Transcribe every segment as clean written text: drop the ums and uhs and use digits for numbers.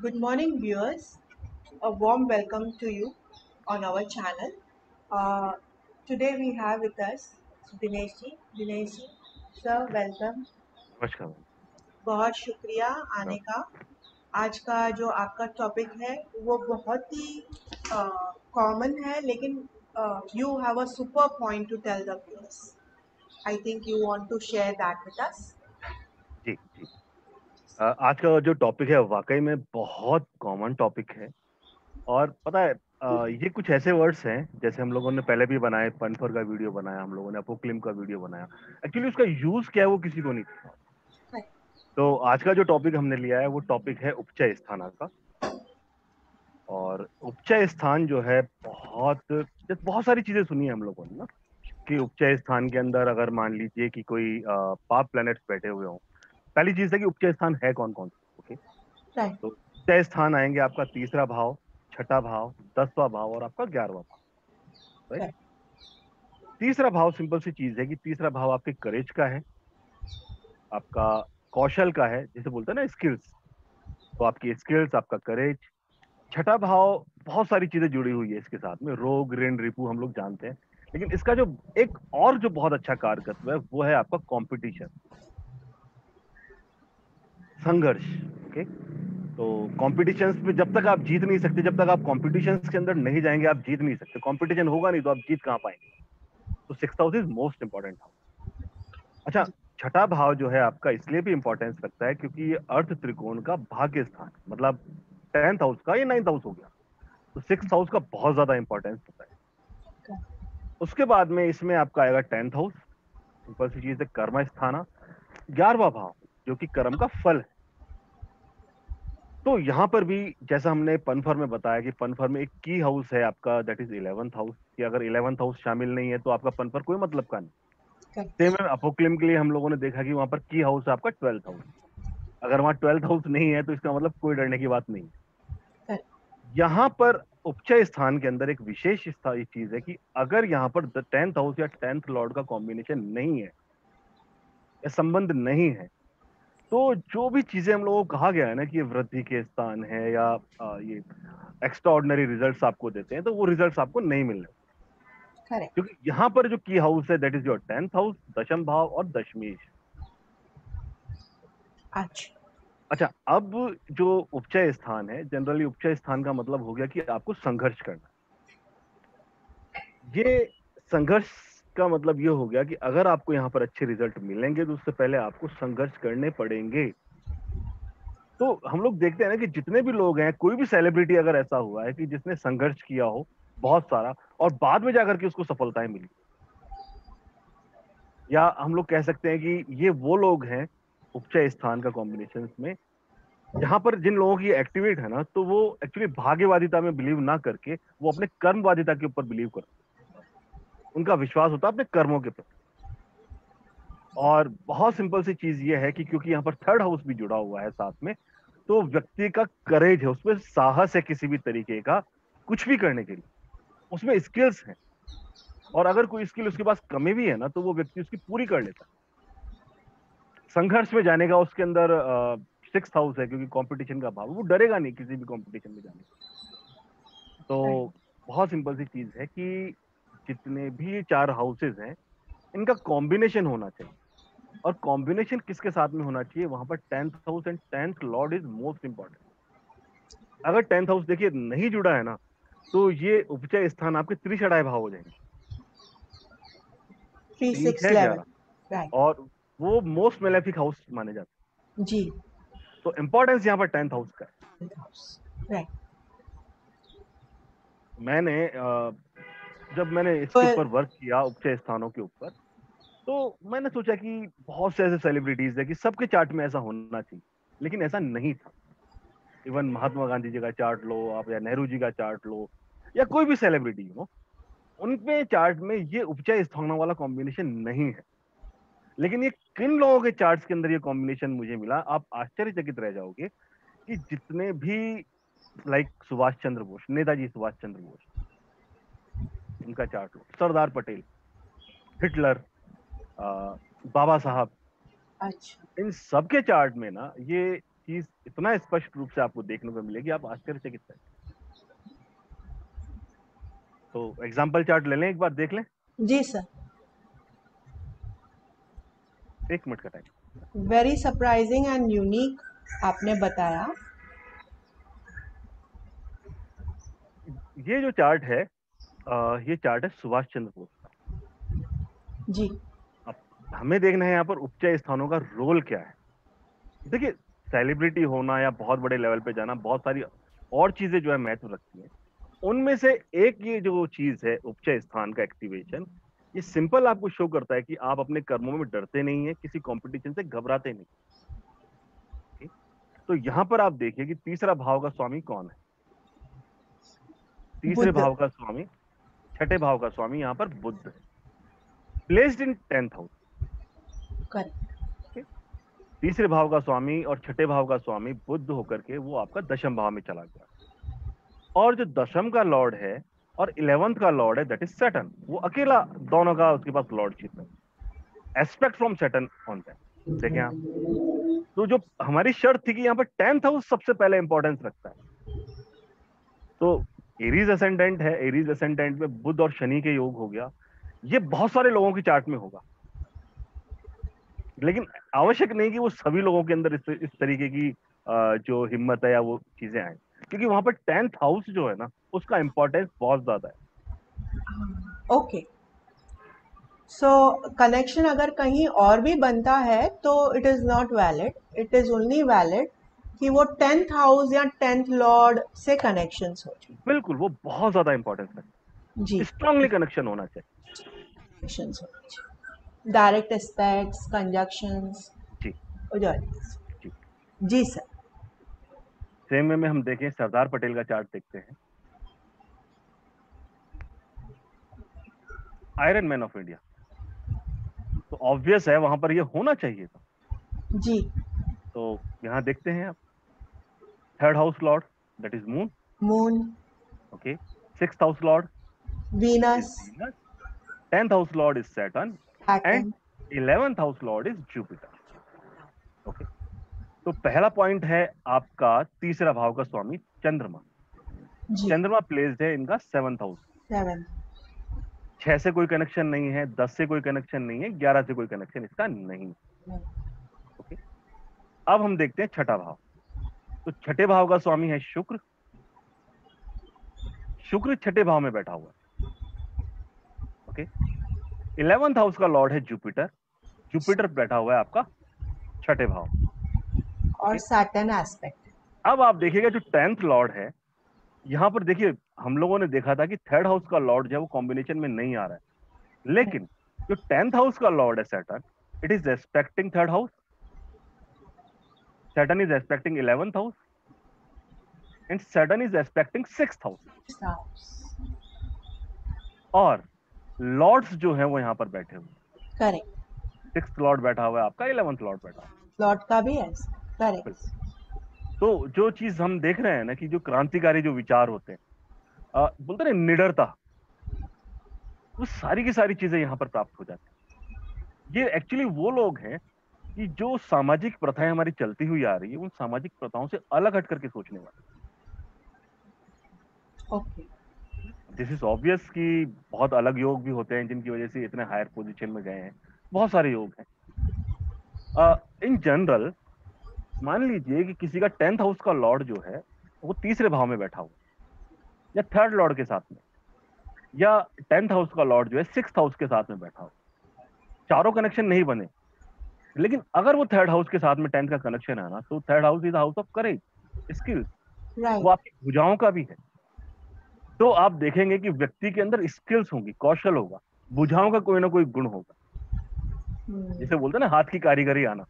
Good morning, viewers. A warm welcome to you on our channel. Uh, Today we have with us Dinesh ji. Dinesh ji, sir, welcome. नमस्कार ma'am. बहुत शुक्रिया हाँ, आने का। आज का जो आपका टॉपिक है वो बहुत ही कॉमन है, लेकिन you have a super point to tell the viewers. I think you want to share that with us. जी जी। आज का जो टॉपिक है वाकई में बहुत कॉमन टॉपिक है। और पता है ये कुछ ऐसे वर्ड्स हैं जैसे हम लोगों ने पहले भी बनाए, पनफर का वीडियो बनाया, हम लोगों ने अपोक्लिम का वीडियो बनाया। एक्चुअली उसका यूज क्या है वो किसी को नहीं पता। तो आज का जो टॉपिक हमने लिया है वो टॉपिक है उपचय स्थाना का। और उपचय स्थान जो है जैसे बहुत सारी चीजें सुनी है हम लोगों ने ना, कि उपचय स्थान के अंदर अगर मान लीजिए कि कोई पाप प्लैनेट्स बैठे हुए हों। पहली चीज है कि उपचय स्थान है कौन कौन सा। Okay, right. तो उपचय स्थान आएंगे आपका तीसरा भाव, छठा भाव, 10वां भाव और आपका 11वां भाव। राइट। राइट. तीसरा भाव सिंपल सी चीज है कि तीसरा भाव आपके करेज का है, आपका कौशल का है, जिसे बोलते हैं ना स्किल्स। तो आपकी स्किल्स, आपका करेज। छठा भाव बहुत सारी चीजें जुड़ी हुई है इसके साथ में, रोग ऋण रिपू हम लोग जानते हैं। लेकिन इसका जो एक और जो बहुत अच्छा कारकत्व है वो है आपका कंपटीशन, संघर्ष। ओके, तो कॉम्पिटिशन्स में जब तक आप जीत नहीं सकते, जब तक आप कॉम्पिटिशन्स के अंदर नहीं जाएंगे आप जीत नहीं सकते। कॉम्पिटिशन होगा नहीं तो आप जीत कहाँ पाएंगे। तो six house is most important house. अच्छा, छठा भाव जो है आपका इसलिए भी इंपॉर्टेंस रखता है क्योंकि ये अर्थ त्रिकोण का भाग्य स्थान, मतलब 10th हाउस का ये 9th हाउस हो गया। तो 6th हाउस का बहुत ज्यादा इंपॉर्टेंस होता है। उसके बाद में इसमें आपका आएगा 10th हाउस, सिंपल सी चीज है, कर्म स्थाना। 11वां भाव जो कि कर्म का फल है। तो यहाँ पर भी जैसा हमने पनफर में बताया कि पनफर में एक की हाउस है आपका, दैट इज 11th हाउस, कि अगर 11th हाउस शामिल नहीं है तो आपका पनफर कोई मतलब का नहीं। सेम है अपोक्लिम के लिए, हम लोगों ने देखा कि वहां पर की हाउस है आपका 12th हाउस। अगर वहां 12th हाउस नहीं है तो इसका मतलब कोई डरने की बात नहीं है। यहाँ पर उपचय स्थान के अंदर एक विशेष चीज है कि अगर यहाँ पर 10th हाउस या 10th लॉर्ड का कॉम्बिनेशन नहीं है या संबंध नहीं है, तो जो भी चीजें हम लोगों को कहा गया है ना कि ये वृद्धि के स्थान है या ये एक्स्ट्रा ऑर्डिनरी रिजल्ट आपको देते हैं, तो वो रिजल्ट आपको नहीं मिलने। करेक्ट. क्योंकि यहाँ पर जो की हाउस है that is your 10th house, दशम भाव और दशमेश। अच्छा. अच्छा, अब जो उपचय स्थान है, जनरली उपचय स्थान का मतलब हो गया कि आपको संघर्ष करना। ये संघर्ष का मतलब ये हो गया कि अगर आपको यहाँ पर अच्छे रिजल्ट मिलेंगे तो उससे पहले आपको संघर्ष करने पड़ेंगे। तो हम लोग देखते हैं ना कि जितने भी लोग हैं, कोई भी सेलिब्रिटी अगर ऐसा हुआ है कि जिसने संघर्ष किया हो बहुत सारा और बाद में जाकर के उसको सफलताएं मिली, या हम लोग कह सकते हैं कि ये वो लोग हैं उपचय स्थान का कॉम्बिनेशन में, जहां पर जिन लोगों की एक्टिवेट है ना, तो वो एक्चुअली भाग्यवादिता में बिलीव ना करके वो अपने कर्मवादिता के ऊपर बिलीव करते हैं। उनका विश्वास होता है अपने कर्मों के प्रति। और बहुत सिंपल सी चीज ये है कि क्योंकि यहाँ पर 3rd हाउस भी जुड़ा हुआ है साथ में, तो व्यक्ति का करेज है, उसमें साहस है किसी भी तरीके का कुछ भी करने के लिए, उसमें स्किल्स हैं। और अगर कोई स्किल उसके पास कमी भी है ना तो वो व्यक्ति उसकी पूरी कर लेता है। संघर्ष में जाने का उसके अंदर 6th हाउस है, क्योंकि कंपटीशन का भाव, वो डरेगा नहीं किसी भी कंपटीशन में जाने। तो बहुत सिंपल सी चीज है कि जितने भी 4 हाउसेज हैं इनका कॉम्बिनेशन होना चाहिए। और कॉम्बिनेशन किसके साथ में होना चाहिए, वहां पर 10th house and 10th Lord is most important. अगर 10th हाउस देखिए नहीं जुड़ा है ना, तो ये उपचय स्थान आपके त्रिषणाय भाव हो जाएंगे, 3, 3, 6, 6, 11. 11। राइट. और वो मोस्ट मेलेफिक हाउस माने जाते जी. हैं। तो इंपॉर्टेंस यहाँ पर 10th हाउस का है। हाउस. राइट. मैंने जब मैंने इसके पर ऊपर वर्क किया उपचय स्थानों के ऊपर, तो मैंने सोचा कि बहुत से ऐसे सेलिब्रिटीज है कि सबके चार्ट में ऐसा होना चाहिए, लेकिन ऐसा नहीं था। इवन महात्मा गांधी जी का चार्ट लो आप, या नेहरू जी का चार्ट लो, या कोई भी सेलिब्रिटी हो, उनके चार्ट में ये उपचय स्थानों वाला कॉम्बिनेशन नहीं है। लेकिन ये किन लोगों के चार्ट्स के अंदर ये कॉम्बिनेशन मुझे मिला, आप आश्चर्यचकित रह जाओगे कि जितने भी, लाइक सुभाष चंद्र बोस, नेताजी सुभाष चंद्र बोस, उनका चार्ट लो, सरदार पटेल, हिटलर, बाबा साहब, अच्छा. इन सबके चार्ट में ना ये चीज इतना स्पष्ट रूप से आपको देखने को मिलेगी, आप आश्चर्यचकित हैं। तो एग्जाम्पल चार्ट ले लें, एक बार देख लें। जी सर। 1 मिनट का time. Very surprising and unique आपने बताया। ये जो चार्ट है, ये चार्ट है सुभाष चंद्र बोस का। जी। अब हमें देखना है यहाँ पर उपचय स्थानों का रोल क्या है। देखिए, सेलिब्रिटी होना या बहुत बड़े लेवल पे जाना, बहुत सारी और चीजें जो है महत्व रखती हैं। उनमें से एक ये जो चीज है उपचय स्थान का एक्टिवेशन, ये सिंपल आपको शो करता है कि आप अपने कर्मों में डरते नहीं है, किसी कंपटीशन से घबराते नहीं। ठीक? तो यहाँ पर आप देखिए कि तीसरा भाव का स्वामी कौन है। तीसरे बुद्ध। भाव का स्वामी, छठे भाव का स्वामी यहाँ पर बुद्ध है, placed in 10th house. Correct. तीसरे भाव का स्वामी और छठे भाव का स्वामी बुद्ध होकर के वो आपका दशम भाव में चला गया। और जो दशम का लॉर्ड है और 11th का लॉर्ड है, दैट इज सैटर्न। वो अकेला दोनों का उसके पास लॉर्डशिप है, aspect from Saturn on that. देखें आप, तो जो हमारी शर्त थी कि यहाँ पर 10th हाउस सबसे पहले इंपॉर्टेंस रखता है, तो एरीज असेंडेंट है, एरीज असेंडेंट में बुध और शनि के योग हो गया। ये बहुत सारे लोगों की चार्ट में होगा, लेकिन आवश्यक नहीं कि वो सभी लोगों के अंदर इस तरीके की जो हिम्मत है या वो चीजें आए, क्योंकि वहां पर 10th हाउस जो है ना, उसका इंपॉर्टेंस बहुत ज्यादा है। ओके। सो कनेक्शन अगर कहीं और भी बनता है तो it is not valid, it is only valid कि वो 10th हाउस या 10th लॉर्ड से कनेक्शंस हो। बिल्कुल, वो बहुत ज्यादा इंपॉर्टेंस जी। है, स्ट्रांगली कनेक्शन होना चाहिए। कनेक्शंस हो, डायरेक्ट एस्पेक्ट्स, कंजक्शंस जी हो जाए। जी। जी सर। सेम वे में हम देखें, सरदार पटेल का चार्ट देखते हैं, आयरन मैन ऑफ इंडिया, तो ऑब्वियस है वहां पर ये होना चाहिए था। जी। तो यहाँ देखते हैं आप, 3rd house lord that is moon, moon. Okay. 6th house Lord is Venus. Venus, 10th house Lord is Saturn and Saturn. 11th house Lord is Jupiter. Okay, तो पहला पॉइंट है आपका तीसरा भाव का स्वामी चंद्रमा। जी। चंद्रमा प्लेस्ड है इनका 7th हाउस। 7। 6 से कोई कनेक्शन नहीं है, 10 से कोई कनेक्शन नहीं है, 11 से कोई कनेक्शन इसका नहीं है। ओके, अब हम देखते हैं छठा भाव। तो छठे भाव का स्वामी है शुक्र। शुक्र छठे भाव में बैठा हुआ है। ओके, 11th हाउस का लॉर्ड है जुपिटर। जुपिटर बैठा हुआ है आपका छठे भाव। और सैटर्न एस्पेक्ट। अब आप देखिएगा जो 10th लॉर्ड है, यहाँ पर देखिए, हम लोगों ने देखा था कि 3rd हाउस का लॉर्ड जो है वो कॉम्बिनेशन में नहीं आ रहा है, लेकिन जो 10th हाउस का लॉर्ड है Saturn, it is respecting 3rd house, Saturn is respecting 11th house and Saturn is respecting 6th house. और लॉर्ड्स जो है वो यहाँ पर बैठे हुए, करेक्ट। 6th लॉर्ड बैठा हुआ है आपका, 11th लॉर्ड बैठा हुआ लॉर्ड का भी है। है। करेक्ट। बिल्कुल। तो जो चीज हम देख रहे हैं ना, कि जो क्रांतिकारी जो विचार होते हैं, बोलते हैं निडरता, वो सारी की सारी चीजें यहाँ पर प्राप्त हो जाती है। ये एक्चुअली वो लोग हैं कि जो सामाजिक प्रथाएं हमारी चलती हुई आ रही है, उन सामाजिक प्रथाओं से अलग हट करके सोचने वाले। ओके। दिस इज ऑब्वियस कि बहुत अलग योग भी होते हैं जिनकी वजह से इतने हायर पोजीशन में गए हैं, बहुत सारे योग हैं। इन जनरल मान लीजिए कि किसी का 10th हाउस का लॉर्ड जो है वो तीसरे भाव में बैठा हुआ, या 3rd लॉर्ड के साथ में, या 10th हाउस का लॉर्ड जो है 6th हाउस के साथ में बैठा हो, चारों कनेक्शन नहीं बने, लेकिन अगर वो 3rd हाउस के साथ में 10th का कनेक्शन है ना, तो 3rd house is house of courage, skills, वो राइट। आपकी भुजाओं का भी है। तो आप देखेंगे कि व्यक्ति के अंदर स्किल्स होंगी, कौशल होगा, भुजाओं का कोई ना कोई गुण होगा, जिसे बोलते हैं ना हाथ की कारीगरी आना।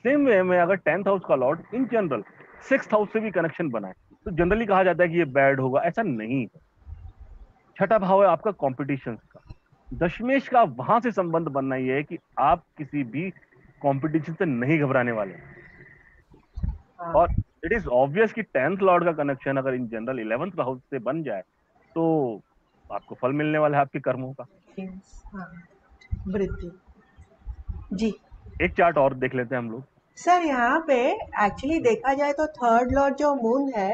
सेम वे में अगर 10th हाउस का Lord in general 6th house से भी कनेक्शन बनाए, तो जनरली कहा जाता है कि ये बैड होगा, ऐसा नहीं है। छठा भाव है आपका कॉम्पिटिशन का, दशमेश का वहां से संबंध बनना ये है कि आप किसी भी कंपटीशन से नहीं घबराने वाले। और इट इज ऑब्वियस कि 10th लॉर्ड का कनेक्शन अगर इन जनरल 11th हाउस से बन जाए, तो आपको फल मिलने वाला है आपके कर्मों का। हाँ, वृद्धि। जी। एक चार्ट और देख लेते हैं हम लोग, सर यहाँ पे एक्चुअली देखा जाए तो थर्ड लॉर्ड जो मून है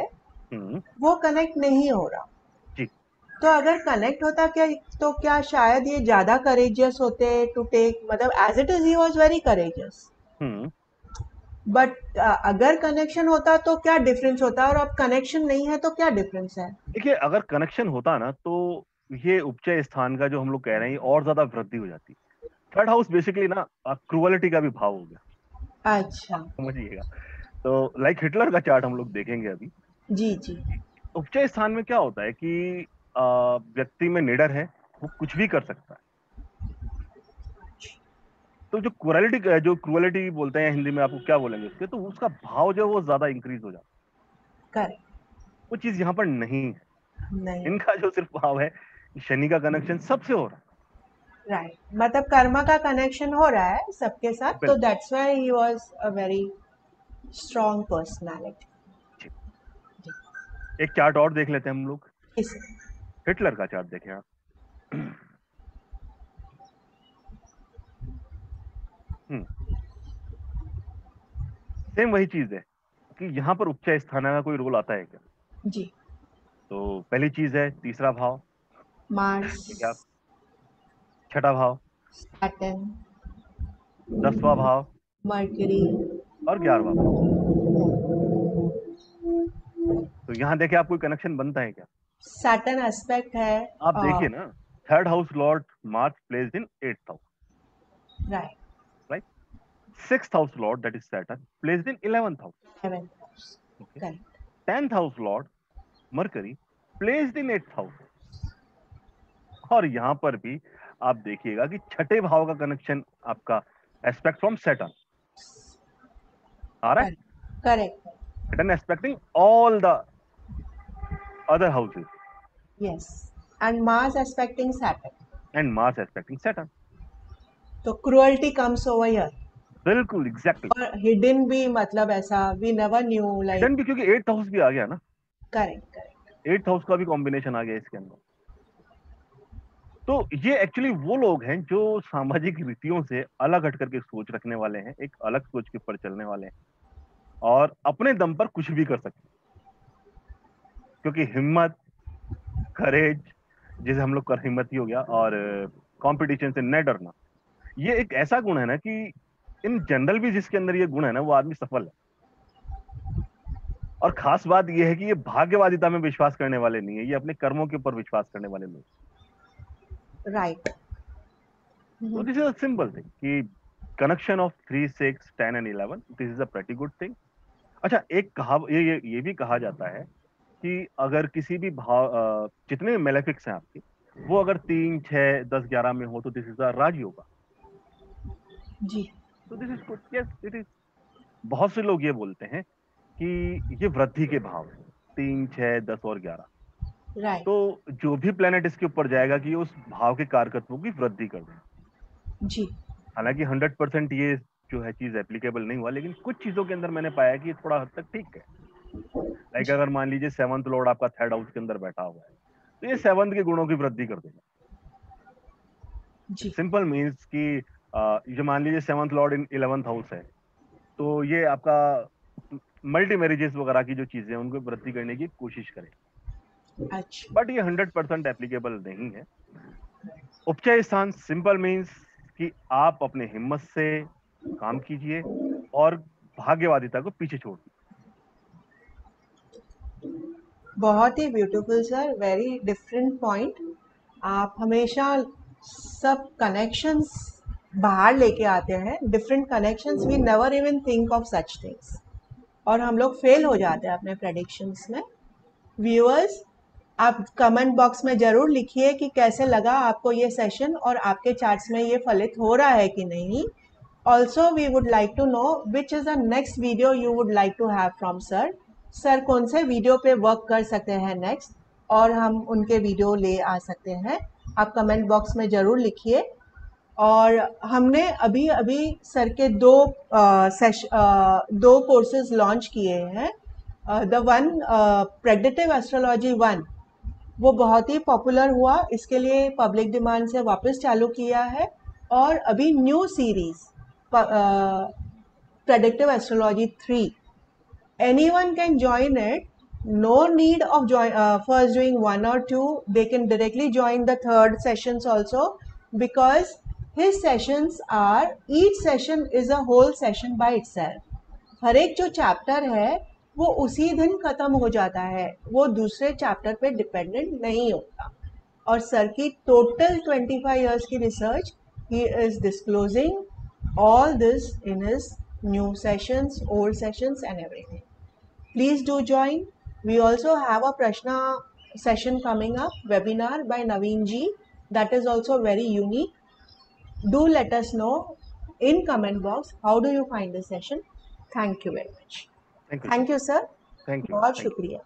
हम्म, वो कनेक्ट नहीं हो रहा। जी। तो अगर कनेक्ट होता क्या, तो क्या शायद ये ज्यादा करेजियस होते टू टेक, मतलब as it is he was very courageous, hmm, but अगर कनेक्शन होता तो क्या डिफरेंस होता, और अब कनेक्शन नहीं है तो क्या डिफरेंस है? देखिए, अगर कनेक्शन होता ना तो ये उपचय स्थान का जो हम लोग कह रहे हैं ये और ज्यादा वृद्धि हो जाती। थर्ड हाउस बेसिकली ना क्रुअलिटी का भी भाव हो गया, अच्छा। समझिएगा। तो लाइक हिटलर का चार्ट हम लोग देखेंगे अभी। जी जी। उपचय स्थान में क्या होता है कि व्यक्ति में निडर है, वो कुछ भी कर सकता है। तो जो क्रुअलिटी बोलते हैं हिंदी में, आपको क्या बोलेंगे उसके, तो उसका भाव जो है वो ज्यादा इंक्रीज हो जाता करेक्ट। है। वो चीज यहाँ पर नहीं है। नहीं। इनका जो सिर्फ भाव है, शनि का कनेक्शन सबसे हो रहा है। राइट, मतलब कर्मा का कनेक्शन हो रहा है सबके साथ, तो बिल्कुल। That's why he was a very strong personality. एक चार्ट और देख लेते हैं हम लोग। इस हिटलर का चार्ट देखें आप। सेम वही चीज है कि यहाँ पर उपचय स्थान का कोई रोल आता है क्या। जी। तो पहली चीज है तीसरा भाव, मार्स, ठीक है आप। छठा भाव, सैटर्न, 10वां भाव, मर्क्यूरी। और 11वां भाव। तो यहाँ देखे आप कोई कनेक्शन बनता है क्या। सैटर्न एस्पेक्ट है। आप देखिए ना, third house lord Mars placed in 8th house, right. Right. Sixth house lord that is Saturn placed in 11th house. Heaven. Okay. Correct. 10th house lord Mercury placed in 8th house. और यहां पर भी आप देखिएगा कि छठे भाव का कनेक्शन आपका एस्पेक्ट फ्रॉम सैटर्न आ रहा है। Correct. Correct. Saturn aspecting all the other houses, yes, and Mars aspecting Saturn. And Mars aspecting Saturn. तो क्रुअल्टी कम्स ओवर हियर। बिल्कुल एग्जैक्टली। और हिडन भी, मतलब ऐसा we never knew like. Hidden भी क्योंकि 8th हाउस भी आ गया ना, करेक्ट करेक्ट। 8th हाउस का भी कॉम्बिनेशन आ गया इसके अंदर। तो ये एक्चुअली वो लोग हैं जो सामाजिक रीतियों से अलग हट करके सोच रखने वाले हैं, एक अलग सोच के ऊपर चलने वाले हैं, और अपने दम पर कुछ भी कर सकते हैं। क्योंकि हिम्मत, करेज, जिसे हम लोग कर हिम्मत ही हो गया, और कंपटीशन से न डरना, ये एक ऐसा गुण है ना कि इन जनरल भी जिसके अंदर ये गुण है ना, वो आदमी सफल है। और खास बात ये है कि ये भाग्यवादिता में विश्वास करने वाले नहीं है, ये अपने कर्मों के ऊपर विश्वास करने वाले लोग। राइट। तो this is a simple thing कि connection of 3, 6, 10 and 11, this is a pretty good thing. अच्छा, एक ये भी कहा जाता है कि अगर किसी भी भाव जितने मेलेफिक्स हैं आपके, वो अगर 3, 6, 10, 11 में हो तो दिस इज अ राजयोगा। जी। तो this is good, yes it is. बहुत से लोग ये बोलते हैं कि ये वृद्धि के भाव हैं, 3, 6, 10 और 11। राइट। तो जो भी प्लेनेट इसके ऊपर जाएगा कि उस भाव के कारकत्वों की वृद्धि कर दें। जी। हालांकि 100% ये जो है चीज एप्लीकेबल नहीं हुआ, लेकिन कुछ चीजों के अंदर मैंने पाया कि ये थोड़ा हद तक ठीक है। लाइक जी। अगर मान लीजिए 7th लॉर्ड आपका थर्ड हाउस के अंदर बैठा हुआ है, तो ये 7th के गुणों की वृद्धि कर देगा। जी। सिंपल मीन्स कि ये मान लीजिए 7th लॉर्ड इन 11th हाउस है, तो ये आपका मल्टी मैरिजेस वगैरह की जो चीजें हैं उनको वृद्धि करने की कोशिश करे। अच्छा। बट ये 100% एप्लीकेबल नहीं है। उपचय स्थान सिंपल मीन्स कि आप अपने हिम्मत से काम कीजिए और भाग्यवादिता को पीछे छोड़ दीजिए। बहुत ही beautiful sir, very different point. आप हमेशा सब कनेक्शंस बाहर लेके आते हैं, different connections, we never even think of such things, और हम लोग फेल हो जाते हैं अपने प्रेडिक्शंस में। व्यूअर्स, आप कमेंट बॉक्स में ज़रूर लिखिए कि कैसे लगा आपको ये सेशन, और आपके चार्ट्स में ये फलित हो रहा है कि नहीं। Also we would like to know which is the next video you would like to have from sir. Sir कौन से वीडियो पे वर्क कर सकते हैं नेक्स्ट, और हम उनके वीडियो ले आ सकते हैं। आप कमेंट बॉक्स में ज़रूर लिखिए। और हमने अभी अभी सर के दो कोर्सेज लॉन्च किए हैं। द वन, प्रेडिक्टिव एस्ट्रोलॉजी 1, वो बहुत ही पॉपुलर हुआ, इसके लिए पब्लिक डिमांड से वापस चालू किया है। और अभी new series Predictive Astrology 3. Anyone can join it. No need of first doing 1 or 2. They can directly join the third sessions also, because his sessions are, each session is a whole session by itself. हर एक जो chapter है वो उसी दिन खत्म हो जाता है, वो दूसरे चैप्टर पे डिपेंडेंट नहीं होता. और सर की टोटल 25 years की research, he is disclosing all this in his new sessions, old sessions and everything. Please do join. We also have a Prashna session coming up, webinar by Naveen ji. That is also very unique. Do let us know in comment box how do you find the session. Thank you very much. Thank you. Thank you sir. Thank you. बहुत Thank you. शुक्रिया.